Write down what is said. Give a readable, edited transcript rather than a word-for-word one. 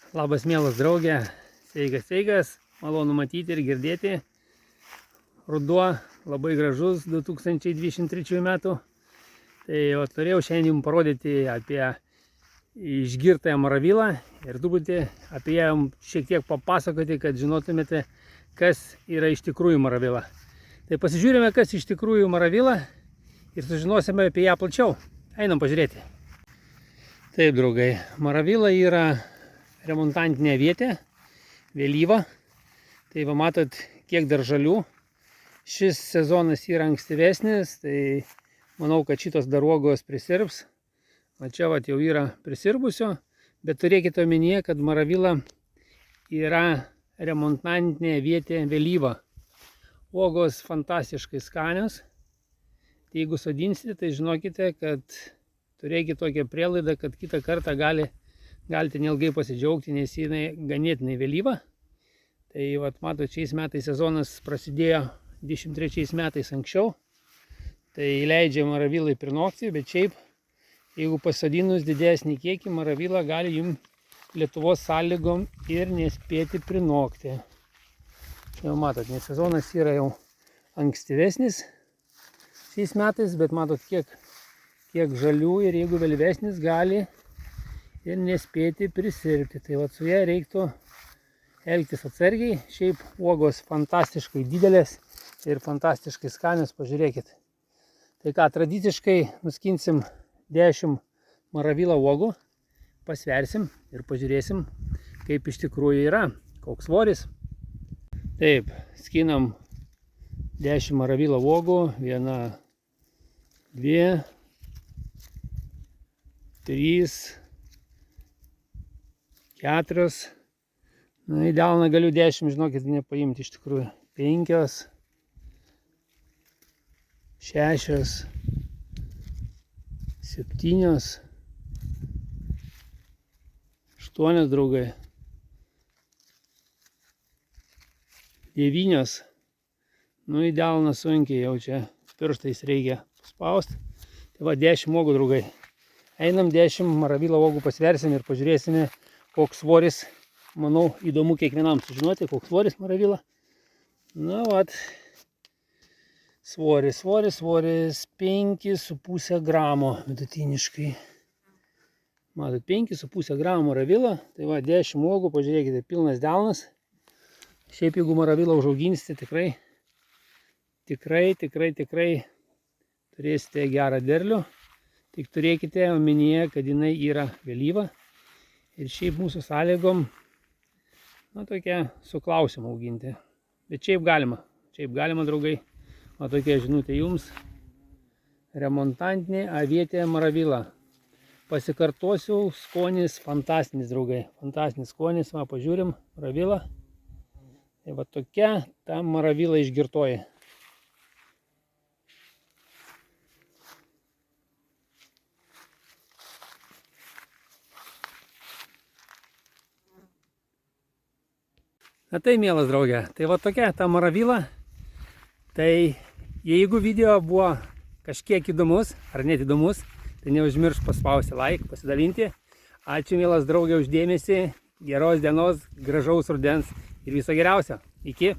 Labas mielas draugė, sveikas, malonu matyti ir girdėti. Ruduo labai gražus 2023 metų. Tai turėjau šiandien jums parodyti apie išgirtąją maravylą ir truputį apie ją šiek tiek papasakoti, kad žinotumėte, kas yra iš tikrųjų maravyla. Tai pasižiūrime, kas iš tikrųjų maravyla ir sužinosime apie ją plačiau. Einam pažiūrėti. Taip, draugai, maravyla yra remontantinė avietė, vėlyva. Tai va matot, kiek dar žalių. Šis sezonas yra ankstyvesnis, tai manau, kad šitos dar uogos prisirps. O čia vat jau yra prisirbusio, bet turėkite omenyje, kad maravyla yra remontantinė avietė vėlyva. Uogos fantastiškai skanios. Tai jeigu sodinsite, tai žinokite, kad turėkite tokią prielaidą, kad kitą kartą galite neilgai pasidžiaugti, nes jinai ganėtinai vėlyva. Tai vat matot, šiais metais sezonas prasidėjo 23 metais anksčiau. Tai leidžia maravylai prinokti, bet šiaip, jeigu pasodinus didesnį kiekį, maravyla gali jums Lietuvos sąlygom ir nespėti prinokti. Jau matot, nes sezonas yra jau ankstyvesnis šiais metais, bet matot, kiek žalių ir jeigu vėlyvesnis gali ir nespėti prisirpti. Tai vat su ja reiktų elgtis atsargiai. Šiaip uogos fantastiškai didelės ir fantastiškai skanios, pažiūrėkit. Tai ką, tradiciškai nuskinsim 10 maravylą uogų, pasversim ir pažiūrėsim, kaip iš tikrųjų yra, koks svoris. Taip, skinam 10 maravylą uogų, 1, 2, 3, 4, į delną galiu 10, žinokit, nepaimti iš tikrųjų, 5, 6, 7, 8, draugai, 9, į delną sunkiai jau čia pirštais reikia spausti. Tai va 10 uogų, draugai. Einam 10 maravylą uogų pasversim ir pažiūrėsime, koks svoris. Manau, įdomu kiekvienam sužinoti, koks svoris maravyla. Na, vat. Svoris 5,5 gramo vidutiniškai. Matot, 5,5 gramo maravyla. Tai va, 10 uogų, pažiūrėkite, pilnas delnas. Šiaip, jeigu maravilą užauginsite, tikrai turėsite gerą derlių. Tik turėkite omenyje, kad jinai yra vėlyva. Ir šiaip mūsų sąlygom, tokia su klausimu auginti. Bet šiaip galima, draugai. O tokia žinutė jums. Remontantinė avietė maravyla. Pasikartosiu, skonis fantastinis, draugai. Fantastinis skonis, va, pažiūrim, maravyla. Tai va tokia ta maravyla išgirtoji. Na tai, mielas draugė, tai va tokia ta maravyla. Tai jeigu video buvo kažkiek įdomus ar net įdomus, tai neužmiršk paspausti like, pasidalinti. Ačiū, mielas draugė, už dėmesį. Geros dienos, gražaus rudens ir viso geriausio. Iki.